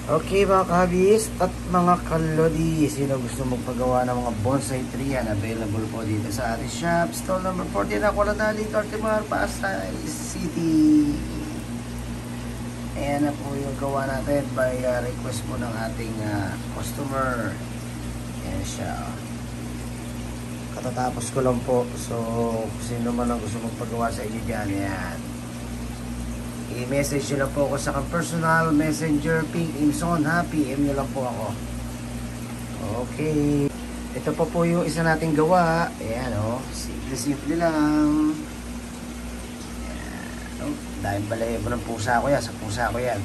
Okay mga kahabis at mga kalodi, sino gusto magpagawa ng mga bonsai tree yan, available po dito sa ating shop. Stall number 14, Aqualanali, Cartimar, Pasay City. Ayan na po yung gawa natin by request po ng ating customer. Ayan siya. Katatapos ko lang po. So, sino man ang gusto magpagawa sa inyo dyan, ayan. I-message nyo lang po ako sa personal messenger Pink Imson ha. PM nyo lang po ako. Okay. Ito po yung isa nating gawa. Ayan o. Simple lang. Ayan. Oh, dahil balahibo ng pusa ko yan. Sa pusa ko yan.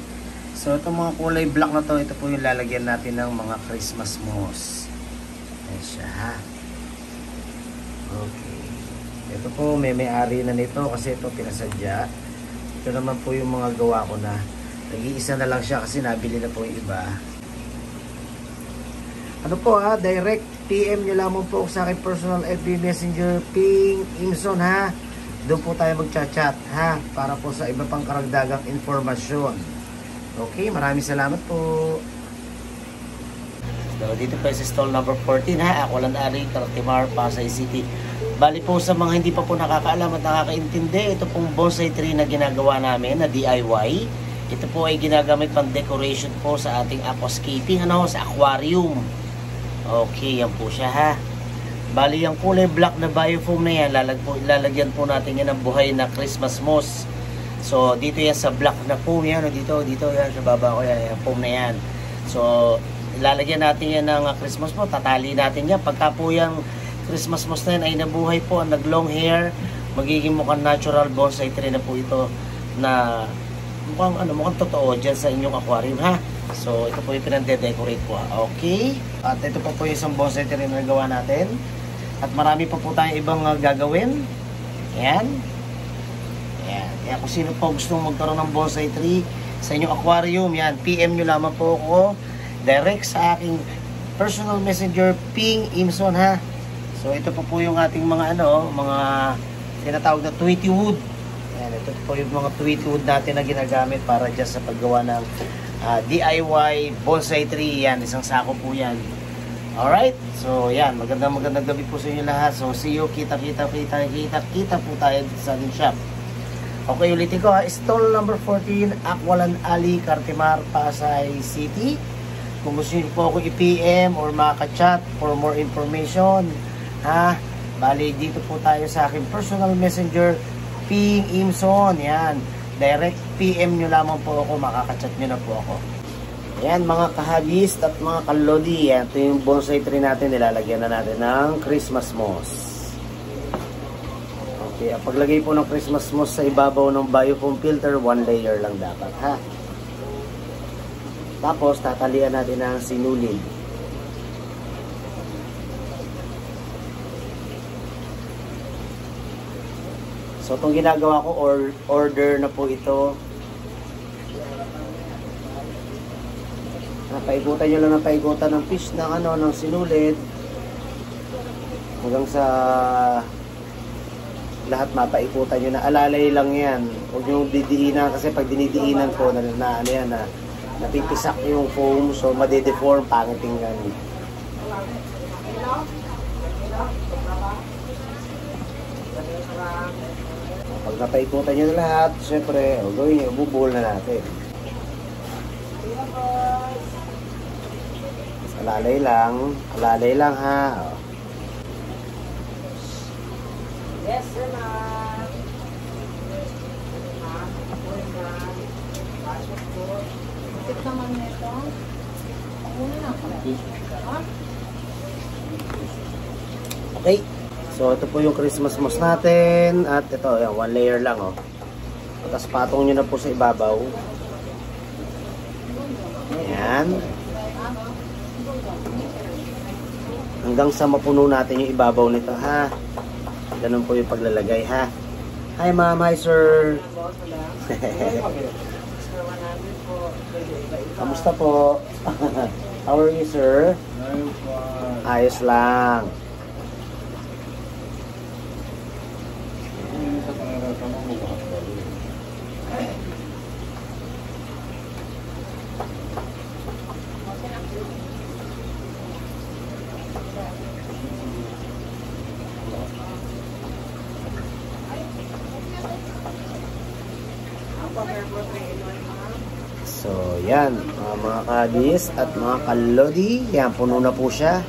So itong mga kulay black na to, ito po yung lalagyan natin ng mga Christmas moss. Ayan siya ha. Okay. Ito po may-ari na nito kasi ito pinasadya. Ito naman po yung mga gawa ko na. Nag-iisa na lang siya kasi nabili na po yung iba. Ano po ha, direct PM nyo lamang po sa akin personal FB Messenger Ping Imson ha. Doon po tayo mag-chat ha, para po sa iba pang karagdagang informasyon. Okay, maraming salamat po. So, dito po sa stall number 14 ha, Aqualanali, Cartimar, Pasay City. Bali po sa mga hindi pa po nakakaalam at nakakaintindi, ito pong bonsai tree na ginagawa namin na DIY. Ito po ay ginagamit pang decoration po sa ating aquascaping, sa aquarium. Okay, yan po siya ha. Bali yung kulay black na biofoam na yan, lalagyan po natin yan ng buhay na Christmas moss. So dito yan sa black na foam yan, dito yan sa baba ko yan, yung foam na yan. So lalagyan natin yan ng Christmas moss, tatali natin yan. Pagka po yung Christmas moss na yan ay nabuhay po, nag long hair, magiging mukhang natural bonsai tree na po ito na mukhang totoo dyan sa inyong aquarium ha. So ito po yung pinande-decorate po ha. Okay, at ito po yung isang bonsai tree na nagawa natin at marami pa po tayong ibang gagawin. Ayan. Kaya kung sino po gusto magkaroon ng bonsai tree sa inyong aquarium, yan, PM nyo lamang po ako direct sa aking personal messenger Ping Imson ha. So ito po yung ating mga mga tinatawag na tweety wood. Ayan, ito po yung mga tweety wood natin na ginagamit para dyan sa paggawa ng DIY bonsai tree. Yan, isang sako po yan. Alright, so yan, magandang gabi po sa inyo lahat. So see you, kita po tayo sa ating shop. Okay, ulitin ko ha, stall number 14, Aqualanali, Cartimar, Pasay City. Kung gusto nyo po ako i-PM or maka-chat for more information ha, bali dito po tayo sa aking personal messenger Ping Imson. Yan, direct PM nyo lamang po ako, makaka-chat nyo na po ako. Yan mga kahabis at mga kalodi, yan, ito yung bonsai tree natin, nilalagyan na natin ng Christmas moss. Okay, ang paglagay po ng Christmas moss sa ibabaw ng biofoam filter, 1 layer lang dapat ha. Tapos tatalian natin ng sinulid. So itong ginagawa ko, order na po ito. Napaigutan nyo lang ng paigutan ng fish ng sinulid hanggang sa lahat mapaikutan nyo na. Alalay lang yan, huwag nyo didiinan kasi pag dinidiinan ko napipisak yung foam, so madedeform, pangit tingnan. Pag napaikutan nyo na lahat, syempre, gawin nyo, bubuhol na natin. Alalay lang ha. Yes, sir, ma'am. Tip naman nito. Una na ako. Okay. So ito po yung Christmas moss natin at ito, yan, 1 layer lang Tapos patong nyo na po sa ibabaw. Ayan. Hanggang sa mapuno natin yung ibabaw nito ha. Ganun po yung paglalagay ha. Hi ma'am, hi sir. Kamusta po? How are you sir? Ayos lang. So, yan. Mga kadis at mga kalodi. Yan, puno na po siya.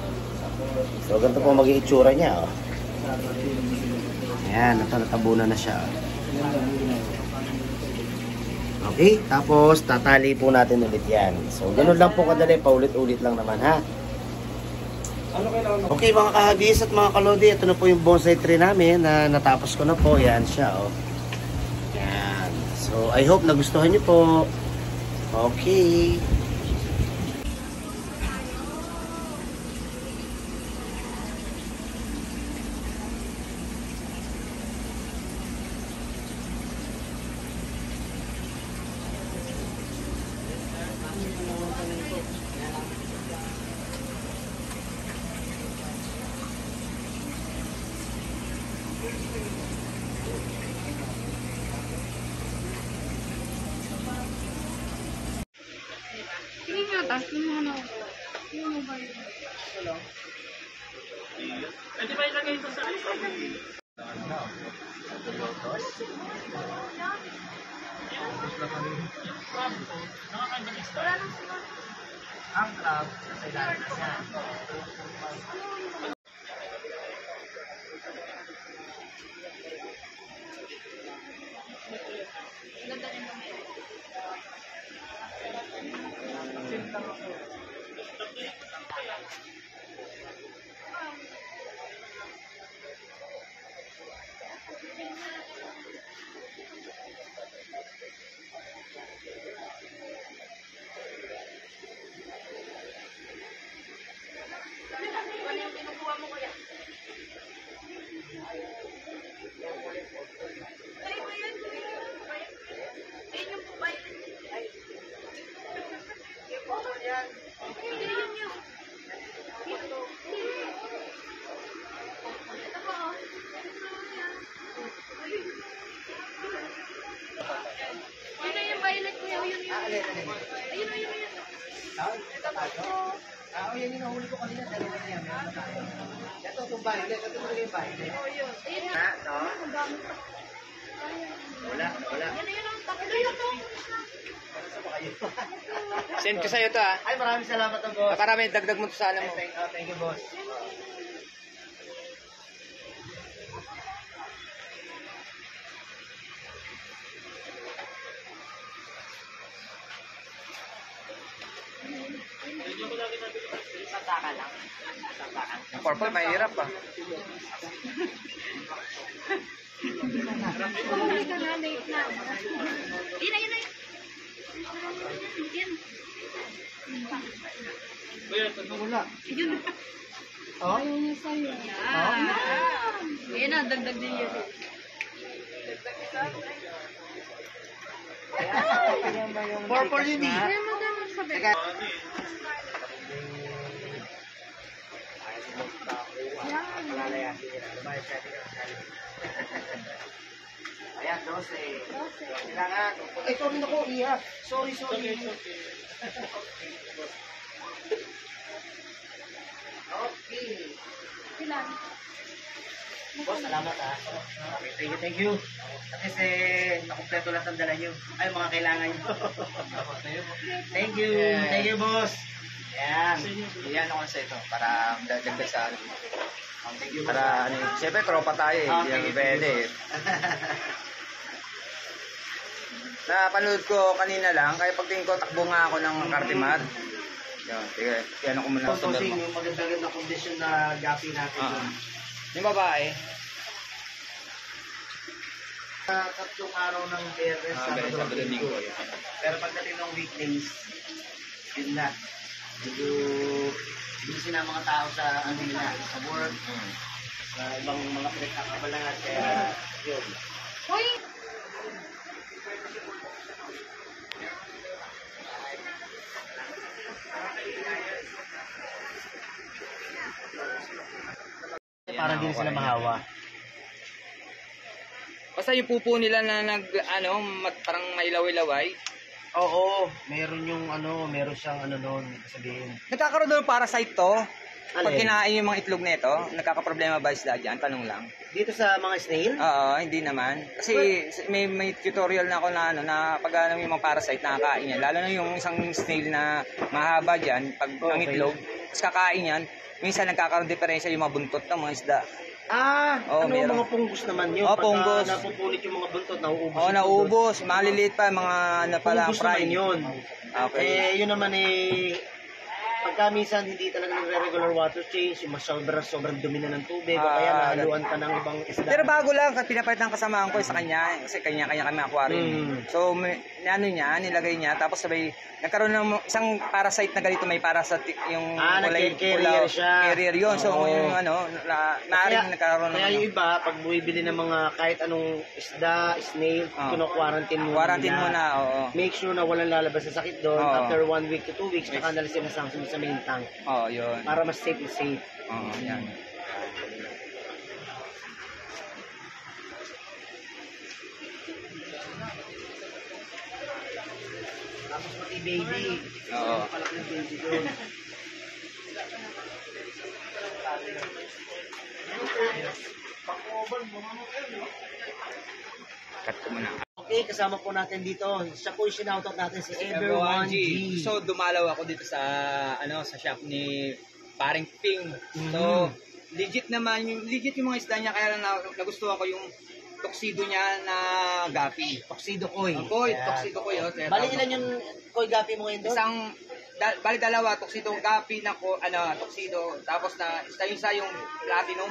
So, ganito po mag-iitsura niya. Oh. Ayan, natabunan na siya. Okay, tapos tatali po natin ulit yan. So, ganun lang po kadali. Paulit-ulit lang naman, ha? Okay, mga kahagis at mga kalodi. Ito na po yung bonsai tree namin na natapos ko na po. Yan siya, oh. Yan. So, I hope nagustuhan niyo po. Okay. Tingin nga taas, yung ano, yung mobile. Pwede ba ilagay ito sa ang crab sa ilalim na siya. Oo, yan yung nahuli ko kanina. Dalawa na yan. Ito, itong bahay. Ito yung bahay. Ha? No? Wala. Send ko sa'yo to ah. Ay, maraming salamat ang boss. Para may dagdag mo to sa alam mo. Thank you, boss. Yung purple, mahirap ah. Pumuli ka na, late na. Yun. Wala. Yun. Oh? Ayaw niya sa'yo. Yan na, dagdag din yun. Purple yun eh. Kaya magandang sabi. Ayan, 12. Kailangan. Ay, sorry na ko, Iya. Sorry. Okay. Ilan? Boss, salamat ha. Okay, thank you. Kasi nakumpleto lahat ang dala nyo. Ay, mga kailangan nyo. Thank you, boss. Ayan. Iyan ako sa ito para dagdag sa alam. Thank you, Para ano, siyempre tropa tayo eh. Hindi thank you. pwede eh. Napanood ko kanina lang, kaya pagtingin ko takbo nga ako ng Cartimar. Yun, sige, yan ako muna sa Posing yung magandang kondisyon na gapi natin. Yung babae, Tatlong araw ng Biyernes, Sabado, Linggo. Pero pagdating ng weekdays, yun na. Medyo busy na mga tao sa ano nila, sa work, sa ibang mga pinagkakabalangan. Kaya yun. Hoy! Para din sila mahawa. basta yung pupo nila na parang mailaw-ilaway. Oo, meron yung meron siyang noon, sabihin. Nagkakaroon doon parasite to. Pag kinain yung mga itlog nito, nagkakaproblema ba isda dyan? Tanong lang. Dito sa mga snail? Oo, hindi naman. Kasi may tutorial na ako na, na pag yung mga parasite nakakain yan. Lalo na yung isang snail na mahaba dyan, pag ang itlog, tapos kakain yan, minsan nagkakaroon diferensya yung mga buntot ng mga isda. Meron. Mga punggos naman yun. Punggos. Napupunit yung mga buntot, nauubos. Nauubos. Maliliit pa, mga punggos naman yun. Okay. Yun naman pagka minsan hindi talaga nagre-regular water change, yung sobrang dumi na ng tubig, o kaya nahaluan ka ng ibang isda. Pero bago lang, pinapalit ng kasamaan ko sa kanya, kasi kanya-kanya kami aquarium. So, nilagay niya, tapos sabay, nagkaroon ng isang parasite na ganito, may parasite yung kulay carrier siya. Carrier yun. So, yung maaaring nagkaroon ng kaya yung iba, pag bumibili ng mga kahit anong isda, snail, quarantine muna. Quarantine muna, oo. Make sure na walang lalabas na sakit doon. After 1 week to 2 weeks, saka nalisin na sa main tank. Yun. Para mas safe. Yan. Tapos pati baby. Oo. Palak ng baby doon. Cut ko muna. Okay, kasama po natin dito. Siya po yung sinoutout natin si Everyone G. So, dumalaw ako dito sa shop ni Paring Ping. So, legit yung mga isda niya, kaya lang nagustuhan ko yung tuxedo niya na gapi. Tuxedo Koi. Tuxedo Koi. Bali ilan yung Koi gapi mo ngayon doon? Bali dalawa, tuxedo gapi na tuxedo, tapos isa yung platinum.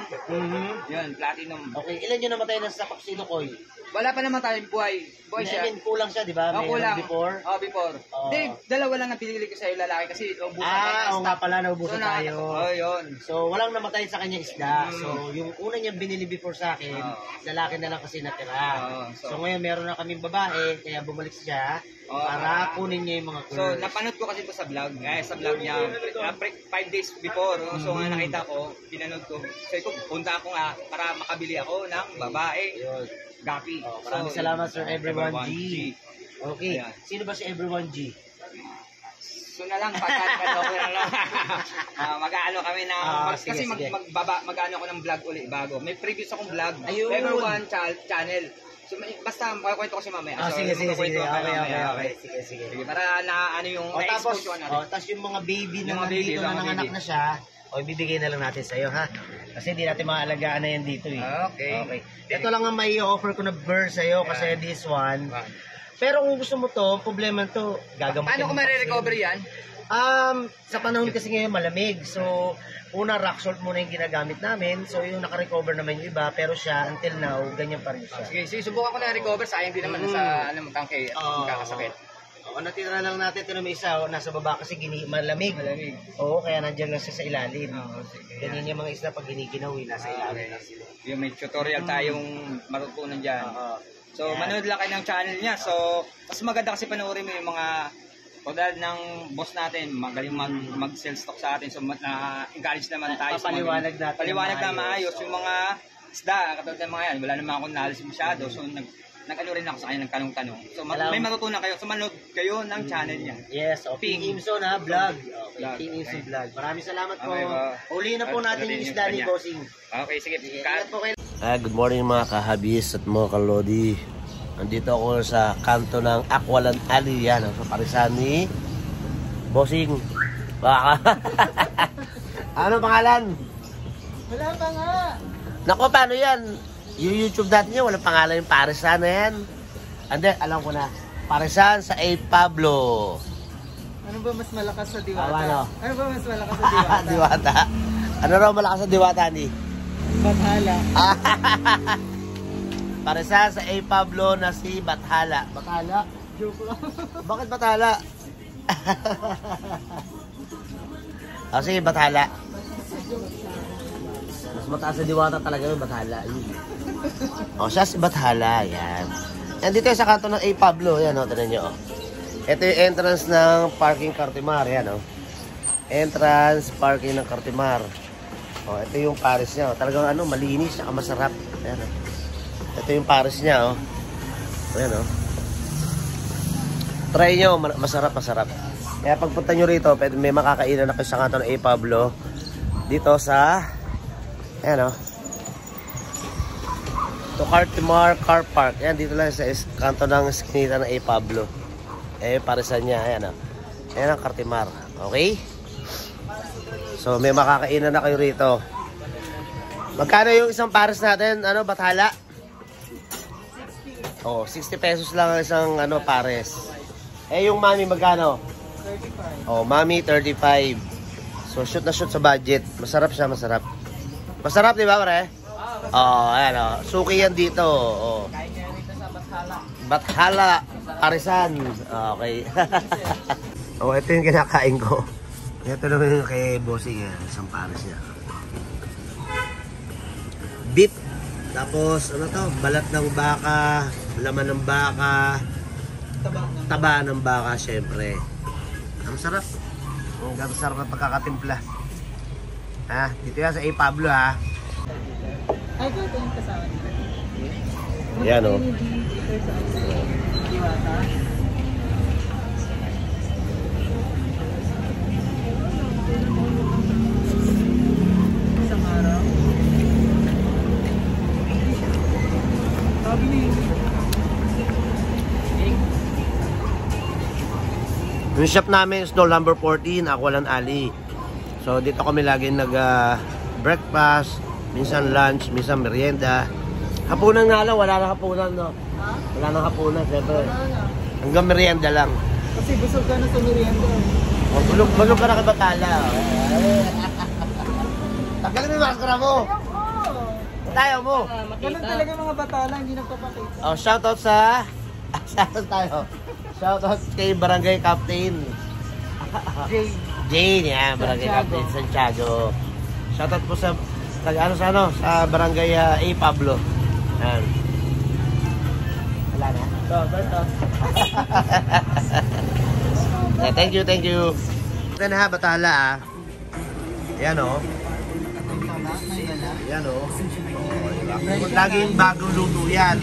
Yun, platinum. Okay, ilan yung namatay na sa tuxedo Koi? Wala pa naman tayong buhay. Buhay siya. Kulang siya, di ba? Kulang. Before? Before. Hindi, dalawa lang ang pinili ko sa'yo lalaki kasi naubusan oo nga pala, naubusan tayo. Yun. So, walang namatay sa kanya isda. So, yung una niyang binili before sa akin, lalaki na lang kasi natira. So, ngayon meron na kaming babae, kaya bumalik siya para kunin niya yung mga curves. So, napanood ko kasi ito sa vlog. Sa vlog niya, 5 days before. So, nga nakita ko, pinanood ko. Sabi ko, punta ako nga para makabili ako ng babae. Gapi. Maraming salamat, Sir Everyone G. Okay. Ayan. Sino ba si Everyone G? So na lang, pagkakano ko na lang. Mag-aano kami na, kasi mag-aano ko ng vlog ulit bago. May previous akong vlog. Everyone channel. So, basta makakwento ko si mamaya. Sige. Okay. Sige. Para na ano yung tapos na-expose natin. tapos yung mga baby na nandito na nanganak na siya, ibibigay na lang natin sa iyo, ha? Kasi hindi natin maaalagaan na yan dito, Okay. Ito lang ang may offer ko na burr sa iyo kasi this one. Pero kung gusto mo to, problema to, gagamutin. Paano ko ma-recover yan? Sa panahon kasi ngayon malamig. So, una rock salt muna yung ginagamit namin. So, yung naka-recover naman yung iba, pero siya until now, ganyan pa rin siya. Sige, subukan ko na recover, sayang din naman sa tangke, magkakasakit. Natira lang natin ito na may isa, nasa baba kasi malamig. Oo, kaya nandiyan lang siya sa ilalim. Ganyan yung mga isla pag giniginawi, nasa ilalim lang sila. Yung may tutorial tayong matutunan dyan. So, manood lang kayo ng channel niya. So, mas maganda kasi panoorin mo yung mga dahil ng boss natin, magaling mag-sell stock sa atin. So, na-encourage naman tayo. Paliwanag natin. Paliwanag na maayos. Yung mga isda, katulad ng mga yan, wala naman akong knowledge masyado. So, nag-ano rin ako sa kanya, nagtanong-tanong. So, may matutunan kayo. So, manood kayo ng channel niya. Yes, Ping Imson vlog. Ping Imson vlog. Maraming salamat po. Uli na po natin yung isda ni Bossing. Okay, sige. Good morning mga kahabis at mga kalodi. Nandito ako sa kanto ng Aqualand Alley. Yan, sa parisan ni Bossing. Ano pangalan? Wala pa nga. Nako, paano yan? Yung YouTube natin yan, walang pangalan yung parisan na yan. Ande, alam ko na. Parisan sa A. Pablo. Ano ba mas malakas sa diwata? Ano ba mas malakas sa diwata? Diwata. Ano raw malakas sa diwata, ni? Bathala. Parisan sa A. Pablo na si Bathala. Bathala? Joke lang. Bakit Bathala? Sige, Bathala. Mas mataas sa diwata talaga yung Bathala. Siya si Bathala. Yan. Dito sa kanto ng A. Pablo. Yan, tignan nyo. Ito yung entrance ng parking Cartimar. Yan, entrance parking ng Cartimar. Ito yung pares niya. Talagang malinis, saka masarap. Yan, ito yung pares niya. Ayan, try nyo, masarap. Kaya pagpunta nyo rito, may makakainan na kayo sa kanto ng A. Pablo. dito sa ayan o. To Cartimar Car Park. Ayan, dito lang sa kanto ng eskinita ng A. Pablo. Parisan niya. Ayan o. Ayan ang Cartimar. Okay? So, may makakainan na kayo rito. Magkano yung isang pares natin? Ano, bathala? 60 pesos lang ang isang pares. Yung mami magkano? 35. Mami 35. So shoot na shoot sa budget. Masarap siya, masarap. Masarap, di ba, pare? Ayan o. Suki yan dito. Kain niya rito sa Bathala. Bathala, Parisan. Okay. Ito yung kinakain ko. Ito naman yung kay Bossing. Isang pares niya. Beef. Tapos, balat ng baka, laman ng baka, taba ng baka, syempre. Ang sarap. Ang sarap na pagkakatimpla. Dito yan sa A. Pablo, ha. Ay, ito yung kasama niya. Yan, o. Isang araw. Yung shop namin is door number 14, Aqualan Alley. So dito kami lagi breakfast, minsan lunch, minsan merienda. Hapunan nga lang, wala nang hapunan, no? Wala nang hapunan, syempre. Hanggang merienda lang. Kasi busog ka na sa merienda. Bulog ka na kay Bathala. Tagalin mo yung maskara mo. Tayo mo. Ganun talaga mga Bathala, hindi nagpapakita. Shoutout sa... Shoutout tayo. Shoutout kay Barangay Captain. Jane, yan. Barangay Captain Santiago. Shoutout po sa... sa Barangay A. Pablo. Yan. Wala na? Thank you. Ito na ha, Bathala, Yan o. Yan o. Laging bagong luto yan.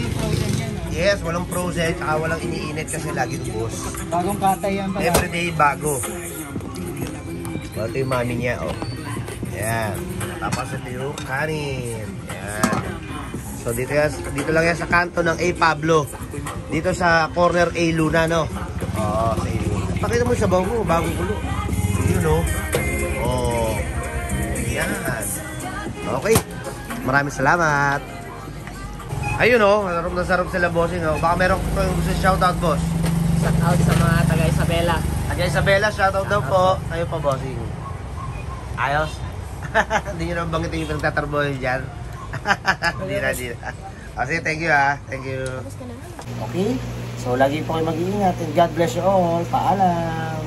Yes, walang frozen, tsaka walang iniinit kasi laging bus. Bagong katay yan pala. Everyday bago. Ito yung mami niya, Yan. Tapos ito yung kanin. Yan. So dito lang yan sa kanto ng A. Pablo. Dito sa corner A. Luna, no? Sa A. Luna. Pakita mo sa bago, bagong kulo. Yun, no? Yan. Okay. Maraming salamat. Ayun, masarap na sarap sila, bossing. Baka meron kayong gusto shoutout, boss. Shout out sa mga taga Isabela. Taga Isabela, shoutout daw po. Kayo pa, bossing. Ayos. Hindi nyo naman banggitin yung pinagtatarbohin dyan. Hindi na. Kasi thank you, Thank you. Okay. So, lagi po kayo mag-iingat. And God bless you all. Paalam.